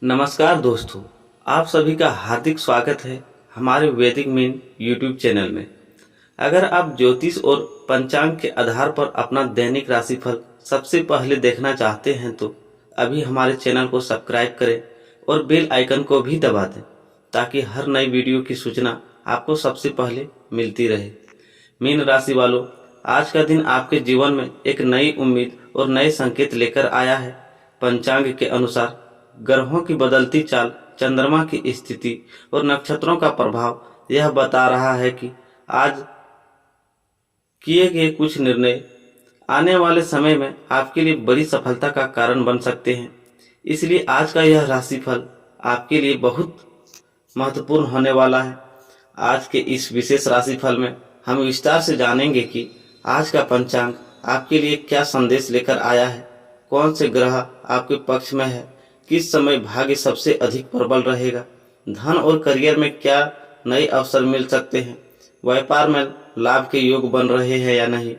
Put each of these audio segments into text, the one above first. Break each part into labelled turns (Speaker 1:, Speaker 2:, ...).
Speaker 1: नमस्कार दोस्तों, आप सभी का हार्दिक स्वागत है हमारे वैदिक मीन यूट्यूब चैनल में। अगर आप ज्योतिष और पंचांग के आधार पर अपना दैनिक राशिफल सबसे पहले देखना चाहते हैं तो अभी हमारे चैनल को सब्सक्राइब करें और बेल आइकन को भी दबा दें ताकि हर नई वीडियो की सूचना आपको सबसे पहले मिलती रहे। मीन राशि वालों, आज का दिन आपके जीवन में एक नई उम्मीद और नए संकेत लेकर आया है। पंचांग के अनुसार ग्रहों की बदलती चाल, चंद्रमा की स्थिति और नक्षत्रों का प्रभाव यह बता रहा है कि आज किए गए कुछ निर्णय आने वाले समय में आपके लिए बड़ी सफलता का कारण बन सकते हैं। इसलिए आज का यह राशिफल आपके लिए बहुत महत्वपूर्ण होने वाला है। आज के इस विशेष राशिफल में हम विस्तार से जानेंगे कि आज का पंचांग आपके लिए क्या संदेश लेकर आया है, कौन से ग्रह आपके पक्ष में है, किस समय भाग्य सबसे अधिक प्रबल रहेगा, धन और करियर में क्या नए अवसर मिल सकते हैं, व्यापार में लाभ के योग बन रहे हैं या नहीं,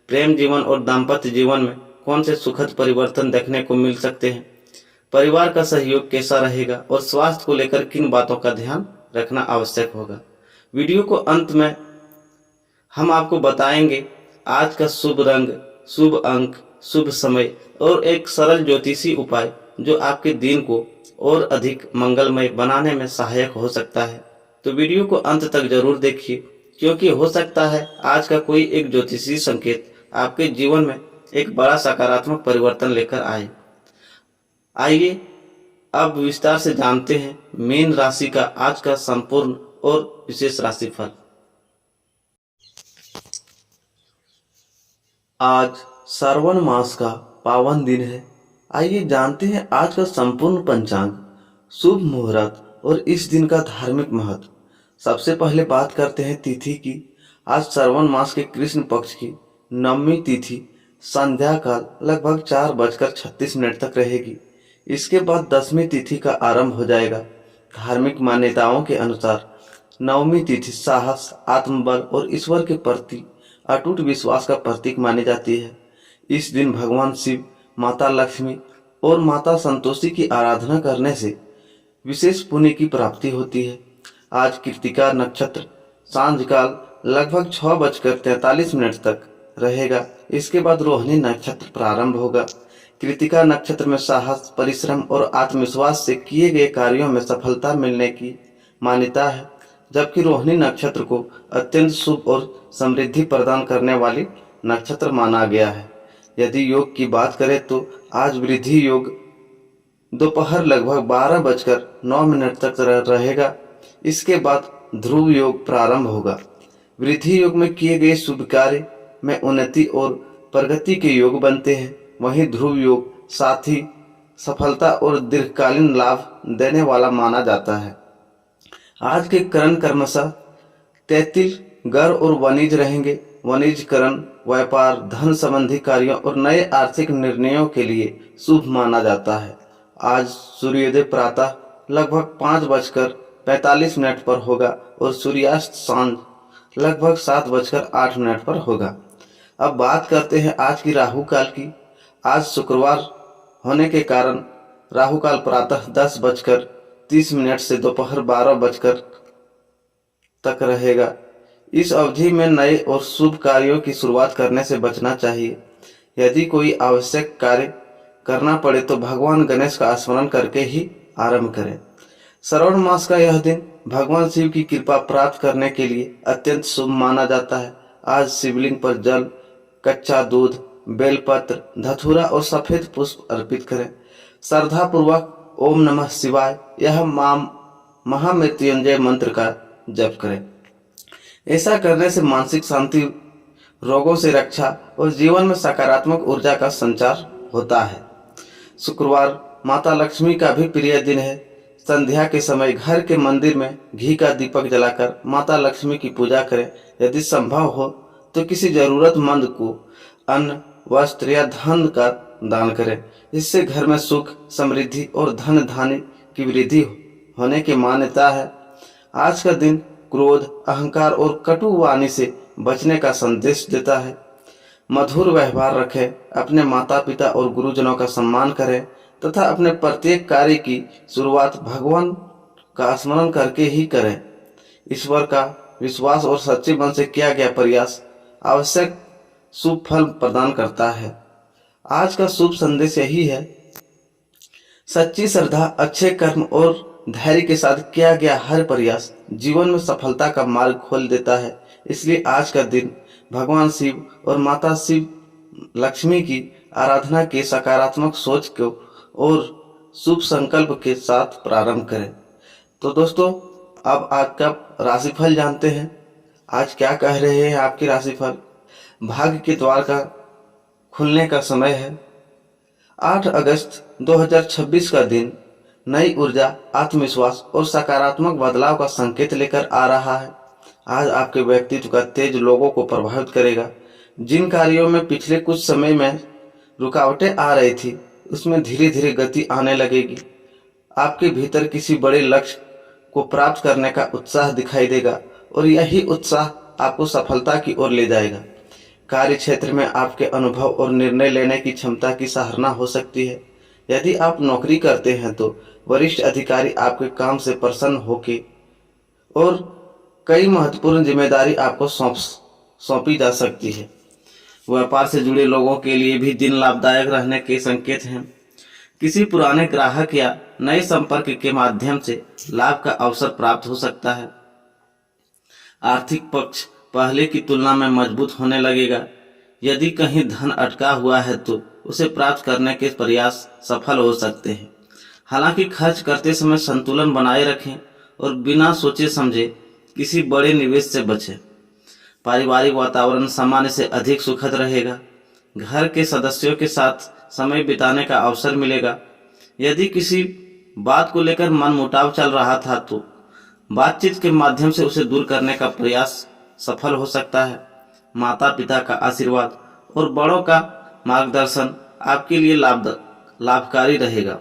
Speaker 1: प्रेम जीवन और दाम्पत्य जीवन में कौन से सुखद परिवर्तन देखने को मिल सकते हैं, परिवार का सहयोग कैसा रहेगा और स्वास्थ्य को लेकर किन बातों का ध्यान रखना आवश्यक होगा। वीडियो को अंत में हम आपको बताएंगे आज का शुभ रंग, शुभ अंक, शुभ समय और एक सरल ज्योतिषी उपाय जो आपके दिन को और अधिक मंगलमय बनाने में सहायक हो सकता है। तो वीडियो को अंत तक जरूर देखिए, क्योंकि हो सकता है आज का कोई एक ज्योतिषी संकेत आपके जीवन में एक बड़ा सकारात्मक परिवर्तन लेकर आए। आइए अब विस्तार से जानते हैं मीन राशि का आज का संपूर्ण और विशेष राशिफल। आज श्रावण मास का पावन दिन है। आइए जानते हैं आज का संपूर्ण पंचांग, शुभ मुहूर्त और इस दिन का धार्मिक महत्व। सबसे पहले बात करते हैं तिथि की। आज श्रावण मास के कृष्ण पक्ष की नवमी तिथि संध्या काल लगभग 4:36 तक रहेगी। इसके बाद दसवीं तिथि का आरंभ हो जाएगा। धार्मिक मान्यताओं के अनुसार नवमी तिथि साहस, आत्मबल और ईश्वर के प्रति अटूट विश्वास का प्रतीक मानी जाती है। इस दिन भगवान शिव, माता लक्ष्मी और माता संतोषी की आराधना करने से विशेष पुण्य की प्राप्ति होती है। आज कृत्तिका नक्षत्र सांझ काल लगभग 6:43 तक रहेगा। इसके बाद रोहिणी नक्षत्र प्रारंभ होगा। कृत्तिका नक्षत्र में साहस, परिश्रम और आत्मविश्वास से किए गए कार्यों में सफलता मिलने की मान्यता है, जबकि रोहिणी नक्षत्र को अत्यंत शुभ और समृद्धि प्रदान करने वाली नक्षत्र माना गया है। यदि योग की बात करें तो आज वृद्धि योग दोपहर लगभग 12:09 तक रहेगा। इसके बाद ध्रुव योग प्रारंभ होगा। वृद्धि योग में किए गए शुभ कार्य में उन्नति और प्रगति के योग बनते हैं। वहीं ध्रुव योग साथ ही सफलता और दीर्घकालीन लाभ देने वाला माना जाता है। आज के करण क्रमशः तैतिल, गर और वणिज रहेंगे। वणिज करण व्यापार, धन संबंधी कार्यों और नए आर्थिक निर्णयों के लिए शुभ माना जाता है। आज सूर्योदय प्रातः लगभग 5:45 पर होगा और सूर्यास्त सांझ लगभग 7:08 पर होगा। अब बात करते हैं आज की राहु काल की। आज शुक्रवार होने के कारण राहु काल प्रातः 10:30 से दोपहर 12 तक रहेगा। इस अवधि में नए और शुभ कार्यों की शुरुआत करने से बचना चाहिए। यदि कोई आवश्यक कार्य करना पड़े तो भगवान गणेश का स्मरण करके ही आरंभ करें। श्रावण मास का यह दिन भगवान शिव की कृपा प्राप्त करने के लिए अत्यंत शुभ माना जाता है। आज शिवलिंग पर जल, कच्चा दूध, बेलपत्र, धतूरा और सफेद पुष्प अर्पित करें। श्रद्धा पूर्वक ओम नमः शिवाय यह महामृत्युंजय मंत्र का जप करें। ऐसा करने से मानसिक शांति, रोगों से रक्षा और जीवन में सकारात्मक ऊर्जा का संचार होता है। शुक्रवार माता लक्ष्मी का भी प्रिय दिन है। संध्या के समय घर के मंदिर में घी का दीपक जलाकर माता लक्ष्मी की पूजा करें। यदि संभव हो तो किसी जरूरतमंद को अन्न, वस्त्र या धन का दान करें। इससे घर में सुख, समृद्धि और धन धान्य की वृद्धि होने की मान्यता है। आज का दिन क्रोध, अहंकार और कटु वाणी से बचने का संदेश देता है। मधुर व्यवहार रखें, अपने माता पिता और गुरुजनों का सम्मान करें, तथा अपने प्रत्येक कार्य की शुरुआत भगवान का स्मरण करके ही करें। ईश्वर का विश्वास और सच्चे मन से किया गया प्रयास आवश्यक शुभ फल प्रदान करता है। आज का शुभ संदेश यही है, सच्ची श्रद्धा, अच्छे कर्म और धैर्य के साथ किया गया हर प्रयास जीवन में सफलता का मार्ग खोल देता है। इसलिए आज का दिन भगवान शिव और माता शिव लक्ष्मी की आराधना के सकारात्मक सोच को और शुभ संकल्प के साथ प्रारंभ करें। तो दोस्तों, अब आपका राशिफल जानते हैं। आज क्या कह रहे हैं आपके राशिफल। भाग्य के द्वार का खुलने का समय है। 8 अगस्त 2026 का दिन नई ऊर्जा, आत्मविश्वास और सकारात्मक बदलाव का संकेत लेकर आ रहा है। आज आपके व्यक्तित्व का तेज लोगों को प्रभावित करेगा। जिन कार्यों में पिछले कुछ समय में रुकावटें आ रही थी, उसमें धीरे धीरे गति आने लगेगी। आपके भीतर किसी बड़े लक्ष्य को प्राप्त करने का उत्साह दिखाई देगा और यही उत्साह आपको सफलता की ओर ले जाएगा। कार्य क्षेत्र में आपके अनुभव और निर्णय लेने की क्षमता की सराहना हो सकती है। यदि आप नौकरी करते हैं तो वरिष्ठ अधिकारी आपके काम से प्रसन्न होके और कई महत्वपूर्ण जिम्मेदारी आपको सौंपी जा सकती है। व्यापार से जुड़े लोगों के लिए भी दिन लाभदायक रहने के संकेत हैं। किसी पुराने ग्राहक या नए संपर्क के माध्यम से लाभ का अवसर प्राप्त हो सकता है। आर्थिक पक्ष पहले की तुलना में मजबूत होने लगेगा। यदि कहीं धन अटका हुआ है तो उसे प्राप्त करने के प्रयास सफल हो सकते हैं। हालांकि खर्च करते समय संतुलन बनाए रखें और बिना सोचे समझे किसी बड़े निवेश से बचें। पारिवारिक वातावरण सामान्य से अधिक सुखद रहेगा। घर के सदस्यों के साथ समय बिताने का अवसर मिलेगा। यदि किसी बात को लेकर मनमुटाव चल रहा था तो बातचीत के माध्यम से उसे दूर करने का प्रयास सफल हो सकता है। माता पिता का आशीर्वाद और बड़ों का मार्गदर्शन आपके लिए लाभकारी रहेगा।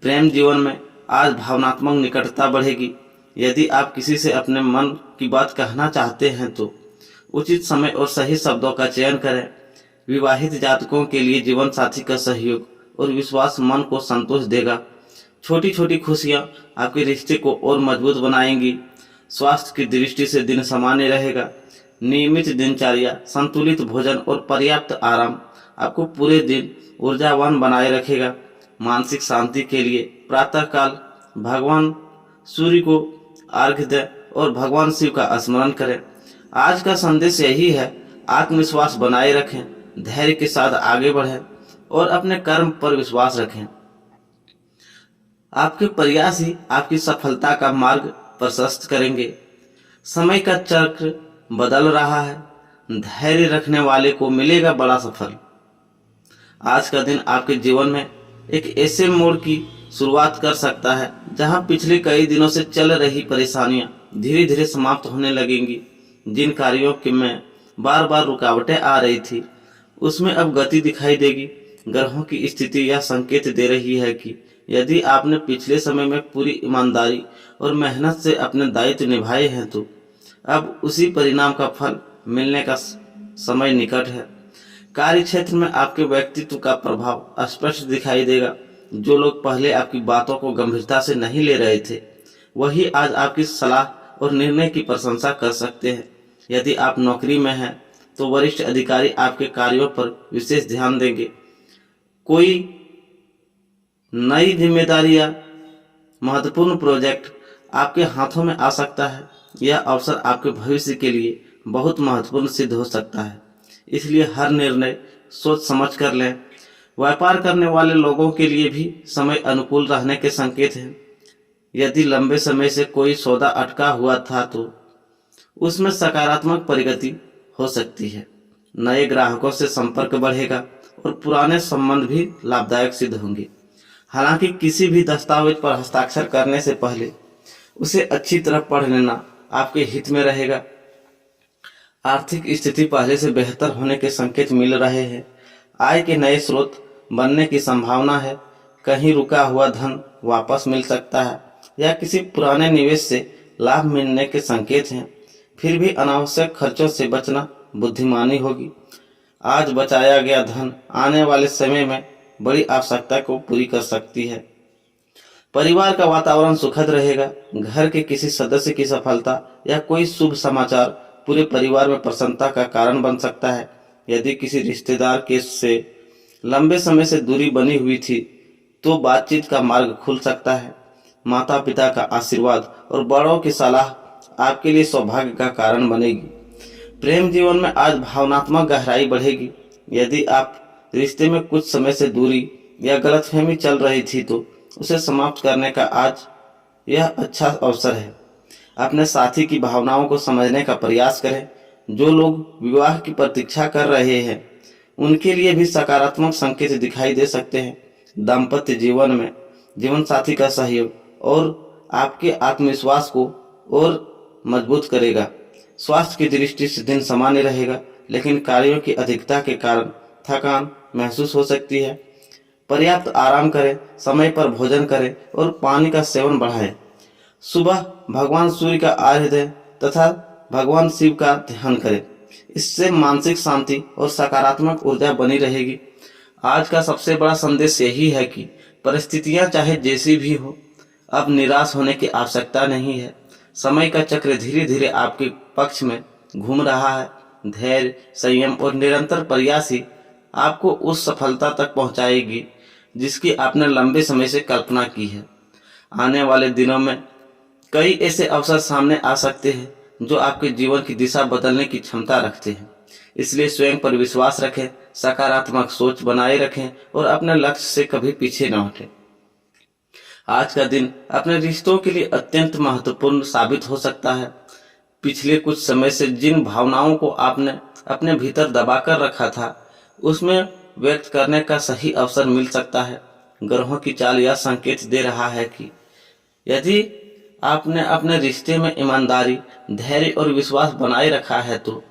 Speaker 1: प्रेम जीवन में आज भावनात्मक निकटता बढ़ेगी। यदि आप किसी से अपने मन की बात कहना चाहते हैं तो उचित समय और सही शब्दों का चयन करें। विवाहित जातकों के लिए जीवन साथी का सहयोग और विश्वास मन को संतोष देगा। छोटी छोटी खुशियां आपके रिश्ते को और मजबूत बनाएंगी। स्वास्थ्य की दृष्टि से दिन सामान्य रहेगा। नियमित दिनचर्या, संतुलित भोजन और पर्याप्त आराम आपको पूरे दिन ऊर्जावान बनाए रखेगा। मानसिक शांति के लिए प्रातःकाल भगवान सूर्य को अर्घ्य दें और भगवान शिव का स्मरण करें। आज का संदेश यही है, आत्मविश्वास बनाए रखें, धैर्य के साथ आगे बढ़ें और अपने कर्म पर विश्वास रखें। आपके प्रयास ही आपकी सफलता का मार्ग प्रशस्त करेंगे। समय का चक्र बदल रहा है। धैर्य रखने वाले को मिलेगा बड़ा सफल। आज का दिन आपके जीवन में एक ऐसे मोड़ की शुरुआत कर सकता है जहां पिछले कई दिनों से चल रही परेशानियां धीरे धीरे समाप्त होने लगेंगी। जिन कार्यों के में बार बार रुकावटें आ रही थी, उसमें अब गति दिखाई देगी। ग्रहों की स्थिति यह संकेत दे रही है कि यदि आपने पिछले समय में पूरी ईमानदारी और मेहनत से अपने दायित्व निभाए हैं तो अब उसी परिणाम का फल मिलने का समय निकट है। कार्य क्षेत्र में आपके व्यक्तित्व का प्रभाव स्पष्ट दिखाई देगा। जो लोग पहले आपकी बातों को गंभीरता से नहीं ले रहे थे, वही आज आपकी सलाह और निर्णय की प्रशंसा कर सकते हैं। यदि आप नौकरी में हैं तो वरिष्ठ अधिकारी आपके कार्यों पर विशेष ध्यान देंगे। कोई नई जिम्मेदारी या महत्वपूर्ण प्रोजेक्ट आपके हाथों में आ सकता है। यह अवसर आपके भविष्य के लिए बहुत महत्वपूर्ण सिद्ध हो सकता है, इसलिए हर निर्णय सोच समझ कर लें। व्यापार करने वाले लोगों के लिए भी समय अनुकूल रहने के संकेत हैं। यदि लंबे समय से कोई सौदा अटका हुआ था तो उसमें सकारात्मक प्रगति हो सकती है। नए ग्राहकों से संपर्क बढ़ेगा और पुराने संबंध भी लाभदायक सिद्ध होंगे। हालांकि किसी भी दस्तावेज पर हस्ताक्षर करने से पहले उसे अच्छी तरह पढ़ लेना आपके हित में रहेगा। आर्थिक स्थिति पहले से बेहतर होने के संकेत मिल रहे हैं। आय के नए स्रोत बनने की संभावना है। कहीं रुका हुआ धन वापस मिल सकता है या किसी पुराने निवेश से लाभ मिलने के संकेत हैं। फिर भी अनावश्यक खर्चों से बचना बुद्धिमानी होगी। आज बचाया गया धन आने वाले समय में बड़ी आवश्यकता को पूरी कर सकती है। परिवार का वातावरण सुखद रहेगा। घर के किसी सदस्य की सफलता या कोई शुभ समाचार पूरे परिवार में प्रसन्नता का कारण बन सकता है। यदि किसी रिश्तेदार के से लंबे समय से दूरी बनी हुई थी तो बातचीत का मार्ग खुल सकता है। माता पिता का आशीर्वाद और बड़ों की सलाह आपके लिए सौभाग्य का कारण बनेगी। प्रेम जीवन में आज भावनात्मक गहराई बढ़ेगी। यदि आप रिश्ते में कुछ समय से दूरी या गलतफहमी चल रही थी तो उसे समाप्त करने का आज यह अच्छा अवसर है। अपने साथी की भावनाओं को समझने का प्रयास करें। जो लोग विवाह की प्रतीक्षा कर रहे हैं उनके लिए भी सकारात्मक संकेत दिखाई दे सकते हैं। दाम्पत्य जीवन में जीवन साथी का सहयोग और आपके आत्मविश्वास को और मजबूत करेगा। स्वास्थ्य की दृष्टि से दिन सामान्य रहेगा, लेकिन कार्यों की अधिकता के कारण थकान महसूस हो सकती है। पर्याप्त आराम करें, समय पर भोजन करें और पानी का सेवन बढ़ाएं। सुबह भगवान सूर्य का आराधना दें तथा भगवान शिव का ध्यान करें। इससे मानसिक शांति और सकारात्मक ऊर्जा बनी रहेगी। आज का सबसे बड़ा संदेश यही है कि परिस्थितियां चाहे जैसी भी हो, अब निराश होने की आवश्यकता नहीं है। समय का चक्र धीरे धीरे आपके पक्ष में घूम रहा है। धैर्य, संयम और निरंतर प्रयास ही आपको उस सफलता तक पहुंचाएगी जिसकी आपने लंबे समय से कल्पना की है। आने वाले दिनों में कई ऐसे अवसर सामने आ सकते हैं जो आपके जीवन की दिशा बदलने की क्षमता रखते हैं। इसलिए स्वयं पर विश्वास रखें, सकारात्मक सोच बनाए रखें और अपने लक्ष्य से कभी पीछे न हटें। आज का दिन अपने रिश्तों के लिए अत्यंत महत्वपूर्ण साबित हो सकता है। पिछले कुछ समय से जिन भावनाओं को आपने अपने भीतर दबाकर रखा था उसमें व्यक्त करने का सही अवसर मिल सकता है। ग्रहों की चाल यह संकेत दे रहा है कि यदि आपने अपने रिश्ते में ईमानदारी, धैर्य और विश्वास बनाए रखा है तो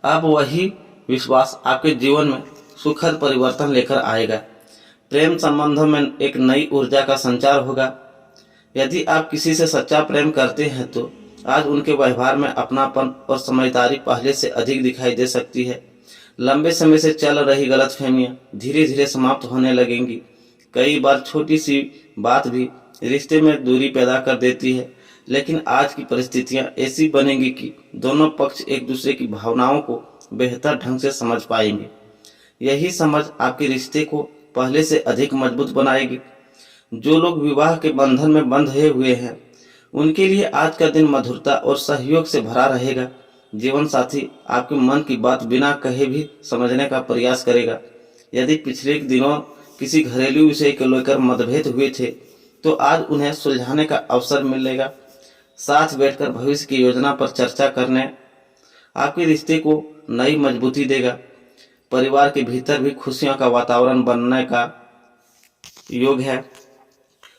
Speaker 1: अब वही विश्वास आपके जीवन में सुखद परिवर्तन लेकर आएगा। प्रेम संबंधों में एक नई ऊर्जा का संचार होगा। यदि आप किसी से सच्चा प्रेम करते हैं तो आज उनके व्यवहार में अपनापन और समझदारी पहले से अधिक दिखाई दे सकती है। लंबे समय से चल रही गलतफहमियां धीरे धीरे समाप्त होने लगेंगी। कई बार छोटी सी बात भी रिश्ते में दूरी पैदा कर देती है, लेकिन आज की परिस्थितियां ऐसी बनेंगी कि दोनों पक्ष एक दूसरे की भावनाओं को बेहतर ढंग से समझ पाएंगे। यही समझ आपके रिश्ते को पहले से अधिक मजबूत बनाएगी। जो लोग विवाह के बंधन में बंधे हुए हैं उनके लिए आज का दिन मधुरता और सहयोग से भरा रहेगा। जीवन साथी आपके मन की बात बिना कहे भी समझने का प्रयास करेगा। यदि पिछले दिनों किसी घरेलू विषय को लेकर मतभेद हुए थे तो आज उन्हें सुलझाने का अवसर मिलेगा। साथ बैठकर भविष्य की योजना पर चर्चा करने आपके रिश्ते को नई मजबूती देगा। परिवार के भीतर भी खुशियों का वातावरण बनने का योग है।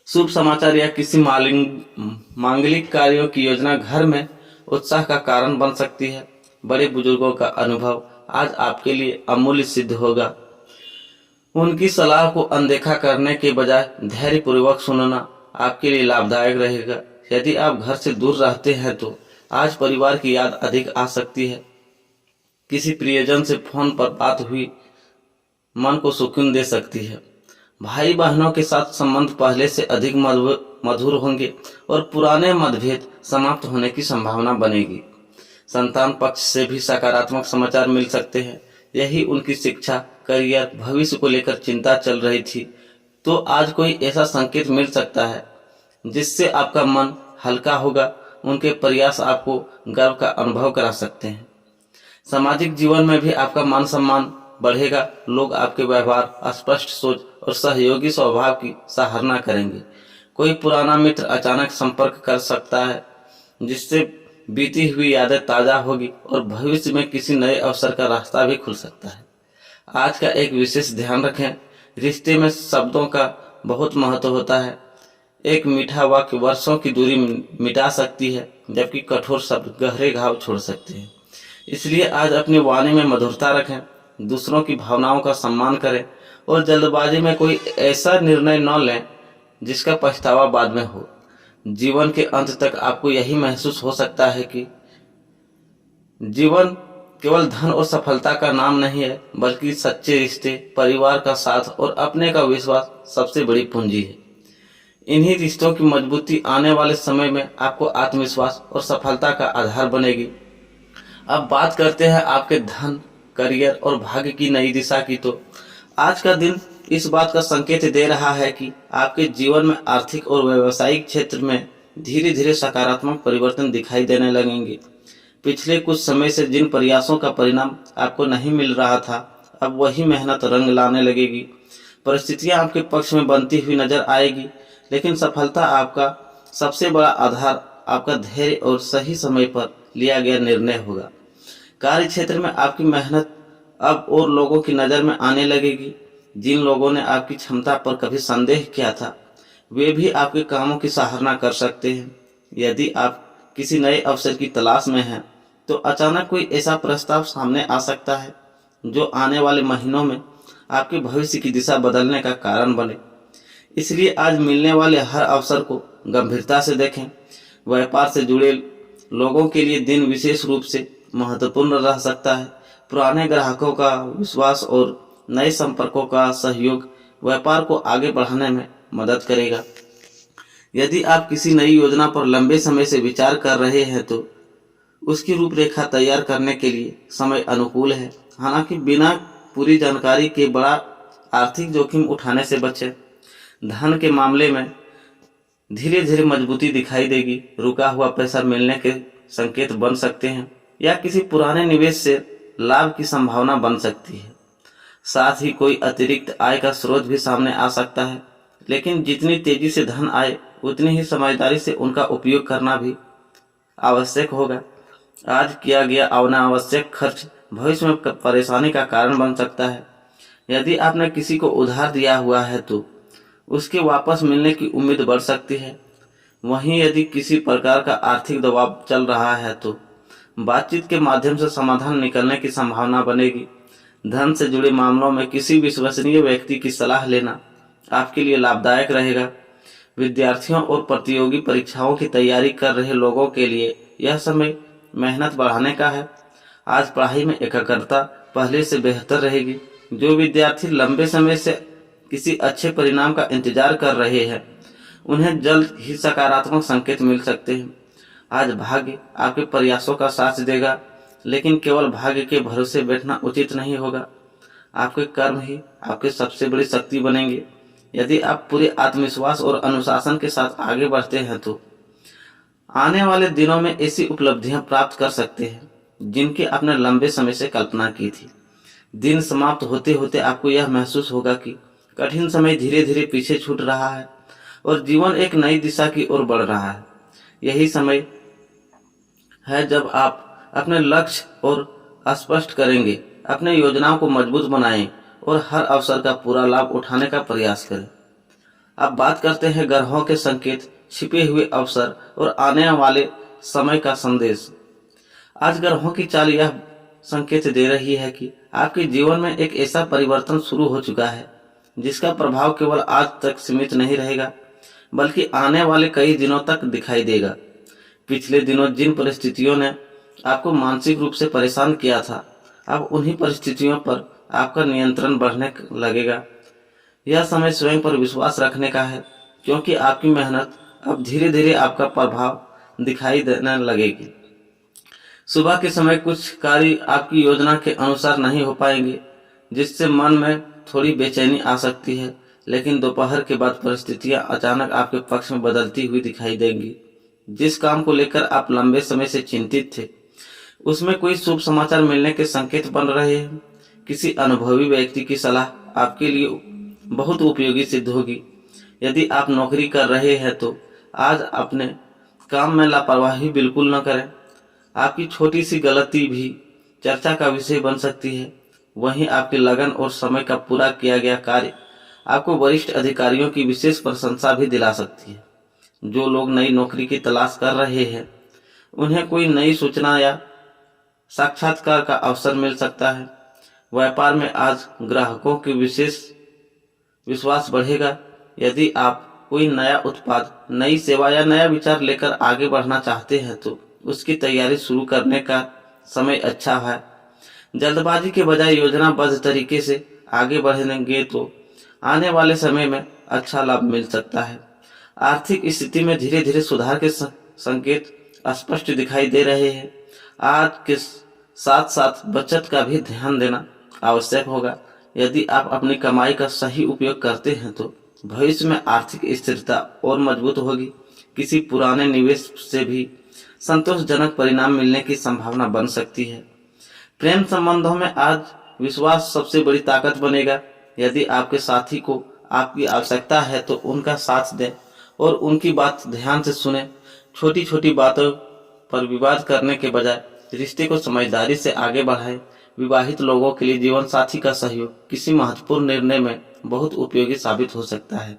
Speaker 1: शुभ समाचार या किसी मांगलिक कार्यों की योजना घर में उत्साह का कारण बन सकती है। बड़े बुजुर्गों का अनुभव आज आपके लिए अमूल्य सिद्ध होगा। उनकी सलाह को अनदेखा करने के बजाय धैर्यपूर्वक सुनना आपके लिए लाभदायक रहेगा। यदि आप घर से दूर रहते हैं तो आज परिवार की याद अधिक आ सकती है। किसी प्रियजन से फोन पर बात हुई मन को सुकून दे सकती है। भाई बहनों के साथ संबंध पहले से अधिक मधुर होंगे और पुराने मतभेद समाप्त होने की संभावना बनेगी। संतान पक्ष से भी सकारात्मक समाचार मिल सकते हैं। यही उनकी शिक्षा, करियर, भविष्य को लेकर चिंता चल रही थी तो आज कोई ऐसा संकेत मिल सकता है जिससे आपका मन हल्का होगा। उनके प्रयास आपको गर्व का अनुभव करा सकते हैं। सामाजिक जीवन में भी आपका मान सम्मान बढ़ेगा। लोग आपके व्यवहार, स्पष्ट सोच और सहयोगी स्वभाव की सराहना करेंगे। कोई पुराना मित्र अचानक संपर्क कर सकता है जिससे बीती हुई यादें ताजा होगी और भविष्य में किसी नए अवसर का रास्ता भी खुल सकता है। आज का एक विशेष ध्यान रखें, रिश्ते में शब्दों का बहुत महत्व होता है। एक मीठा वाक्य वर्षों की दूरी मिटा सकती है, जबकि कठोर शब्द गहरे घाव छोड़ सकते हैं। इसलिए आज अपनी वाणी में मधुरता रखें, दूसरों की भावनाओं का सम्मान करें और जल्दबाजी में कोई ऐसा निर्णय न लें जिसका पछतावा बाद में हो। जीवन के अंत तक आपको यही महसूस हो सकता है कि जीवन केवल धन और सफलता का नाम नहीं है, बल्कि सच्चे रिश्ते, परिवार का साथ और अपने का विश्वास सबसे बड़ी पूंजी है। इन्हीं रिश्तों की मजबूती आने वाले समय में आपको आत्मविश्वास और सफलता का आधार बनेगी। अब बात करते हैं आपके धन, करियर और भाग्य की नई दिशा की। तो आज का दिन इस बात का संकेत दे रहा है कि आपके जीवन में आर्थिक और व्यावसायिक क्षेत्र में धीरे धीरे सकारात्मक परिवर्तन दिखाई देने लगेंगे। पिछले कुछ समय से जिन प्रयासों का परिणाम आपको नहीं मिल रहा था, अब वही मेहनत रंग लाने लगेगी। परिस्थितियां आपके पक्ष में बनती हुई नजर आएगी, लेकिन सफलता आपका सबसे बड़ा आधार आपका धैर्य और सही समय पर लिया गया निर्णय होगा। कार्य क्षेत्र में आपकी मेहनत अब और लोगों की नज़र में आने लगेगी। जिन लोगों ने आपकी क्षमता पर कभी संदेह किया था, वे भी आपके कामों की सराहना कर सकते हैं। यदि आप किसी नए अवसर की तलाश में हैं, तो अचानक कोई ऐसा प्रस्ताव सामने आ सकता है जो आने वाले महीनों में आपके भविष्य की दिशा बदलने का कारण बने। इसलिए आज मिलने वाले हर अवसर को गंभीरता से देखें। व्यापार से जुड़े लोगों के लिए दिन विशेष रूप से महत्वपूर्ण रह सकता है। पुराने ग्राहकों का विश्वास और नए संपर्कों का सहयोग व्यापार को आगे बढ़ाने में मदद करेगा। यदि आप किसी नई योजना पर लंबे समय से विचार कर रहे हैं, तो उसकी रूपरेखा तैयार करने के लिए समय अनुकूल है। हालांकि बिना पूरी जानकारी के बड़ा आर्थिक जोखिम उठाने से बचें। धन के मामले में धीरे धीरे मजबूती दिखाई देगी। रुका हुआ पैसा मिलने के संकेत बन सकते हैं या किसी पुराने निवेश से लाभ की संभावना बन सकती है। साथ ही कोई अतिरिक्त आय का स्रोत भी सामने आ सकता है, लेकिन जितनी तेजी से धन आए, उतनी ही समझदारी से उनका उपयोग करना भी आवश्यक होगा। आज किया गया अनावश्यक खर्च भविष्य में परेशानी का कारण बन सकता है। यदि आपने किसी को उधार दिया हुआ है, तो उसके वापस मिलने की उम्मीद बढ़ सकती है। वहीं यदि किसी प्रकार का आर्थिक दबाव चल रहा है, तो बातचीत के माध्यम से समाधान निकलने की संभावना बनेगी। धन से जुड़े मामलों में किसी विश्वसनीय व्यक्ति की सलाह लेना आपके लिए लाभदायक रहेगा। विद्यार्थियों और प्रतियोगी परीक्षाओं की तैयारी कर रहे लोगों के लिए यह समय मेहनत बढ़ाने का है। आज पढ़ाई में एकाग्रता पहले से बेहतर रहेगी। जो विद्यार्थी लंबे समय से किसी अच्छे परिणाम का इंतजार कर रहे हैं, उन्हें जल्द ही सकारात्मक संकेत मिल सकते हैं। आज भाग्य आपके प्रयासों का साथ देगा, लेकिन केवल भाग्य के भरोसे बैठना उचित नहीं होगा। आपके कर्म ही आपके सबसे बड़ी शक्ति बनेंगे। यदि आप पूरे आत्मविश्वास और अनुशासन के साथ आगे बढ़ते हैं, तो आने वाले दिनों में ऐसी उपलब्धियां प्राप्त कर सकते हैं जिनकी आपने लंबे समय से कल्पना की थी। दिन समाप्त होते होते आपको यह महसूस होगा कि कठिन समय धीरे धीरे पीछे छूट रहा है और जीवन एक नई दिशा की ओर बढ़ रहा है। यही समय है जब आप अपने लक्ष्य और स्पष्ट करेंगे, अपने योजनाओं को मजबूत बनाएं और हर अवसर का पूरा लाभ उठाने का प्रयास करें। अब बात करते हैं ग्रहों के संकेत, छिपे हुए अवसर और आने वाले समय का संदेश। आज ग्रहों की चाल यह संकेत दे रही है कि आपके जीवन में एक ऐसा परिवर्तन शुरू हो चुका है जिसका प्रभाव केवल आज तक सीमित नहीं रहेगा, बल्कि आने वाले कई दिनों तक दिखाई देगा। पिछले दिनों जिन परिस्थितियों ने आपको मानसिक रूप से परेशान किया था, अब उन्हीं परिस्थितियों पर आपका नियंत्रण बढ़ने लगेगा। यह समय स्वयं पर विश्वास रखने का है, क्योंकि आपकी मेहनत अब धीरे धीरे आपका प्रभाव दिखाई देने लगेगी। सुबह के समय कुछ कार्य आपकी योजना के अनुसार नहीं हो पाएंगे, जिससे मन में थोड़ी बेचैनी आ सकती है, लेकिन दोपहर के बाद परिस्थितियां अचानक आपके पक्ष में बदलती हुई दिखाई देंगी। जिस काम को लेकर आप लंबे समय से चिंतित थे, उसमें कोई शुभ समाचार मिलने के संकेत बन रहे हैं। किसी अनुभवी व्यक्ति की सलाह आपके लिए बहुत उपयोगी सिद्ध होगी। यदि आप नौकरी कर रहे हैं, तो आज अपने काम में लापरवाही बिल्कुल न करें। आपकी छोटी सी गलती भी चर्चा का विषय बन सकती है। वहीं आपकी लगन और समय का पूरा किया गया कार्य आपको वरिष्ठ अधिकारियों की विशेष प्रशंसा भी दिला सकती है। जो लोग नई नौकरी की तलाश कर रहे हैं, उन्हें कोई नई सूचना या साक्षात्कार का अवसर मिल सकता है। व्यापार में आज ग्राहकों के विशेष विश्वास बढ़ेगा। यदि आप कोई नया उत्पाद, नई सेवा या नया विचार लेकर आगे बढ़ना चाहते हैं, तो उसकी तैयारी शुरू करने का समय अच्छा है। जल्दबाजी के बजाय योजनाबद्ध तरीके से आगे बढ़ेंगे तो आने वाले समय में अच्छा लाभ मिल सकता है। आर्थिक स्थिति में धीरे धीरे सुधार के संकेत स्पष्ट दिखाई दे रहे हैं। आज के साथ साथ बचत का भी ध्यान देना आवश्यक होगा। यदि आप अपनी कमाई का सही उपयोग करते हैं तो भविष्य में आर्थिक स्थिरता और मजबूत होगी। किसी पुराने निवेश से भी संतोषजनक परिणाम मिलने की संभावना बन सकती है। प्रेम संबंधों में आज विश्वास सबसे बड़ी ताकत बनेगा। यदि आपके साथी को आपकी आवश्यकता है तो उनका साथ दें और उनकी बात ध्यान से सुनें। छोटी छोटी बातों पर विवाद करने के बजाय रिश्ते को समझदारी से आगे बढ़ाएं। विवाहित लोगों के लिए जीवन साथी का सहयोग किसी महत्वपूर्ण निर्णय में बहुत उपयोगी साबित हो सकता है।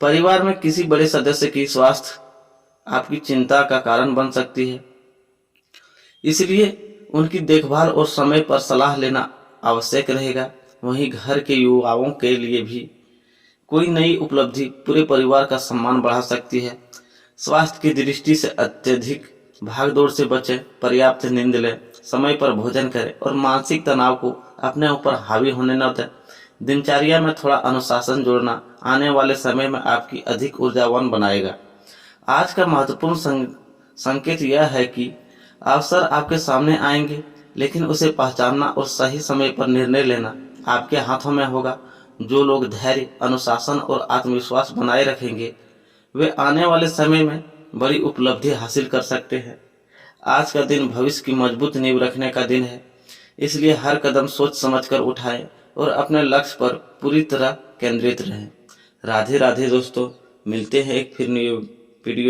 Speaker 1: परिवार में किसी बड़े सदस्य की स्वास्थ्य आपकी चिंता का कारण बन सकती है, इसलिए उनकी देखभाल और समय पर सलाह लेना आवश्यक रहेगा। वहीं घर के युवाओं के लिए भी कोई नई उपलब्धि पूरे परिवार का सम्मान बढ़ा सकती है। स्वास्थ्य की दृष्टि से अत्यधिक भागदौड़ से बचें, पर्याप्त नींद लें, समय पर भोजन करें और मानसिक तनाव को अपने ऊपर हावी होने न दें। दिनचर्या में थोड़ा अनुशासन जोड़ना आने वाले समय में आपकी अधिक ऊर्जावान बनाएगा। आज का महत्वपूर्ण संकेत यह है कि अवसर आपके सामने आएंगे, लेकिन उसे पहचानना और सही समय पर निर्णय लेना आपके हाथों में होगा। जो लोग धैर्य, अनुशासन और आत्मविश्वास बनाए रखेंगे वे आने वाले समय में बड़ी उपलब्धि हासिल कर सकते हैं। आज का दिन भविष्य की मजबूत नींव रखने का दिन है, इसलिए हर कदम सोच समझकर उठाएं और अपने लक्ष्य पर पूरी तरह केंद्रित रहें। राधे राधे दोस्तों, मिलते हैं एक फिर न्यू वीडियो।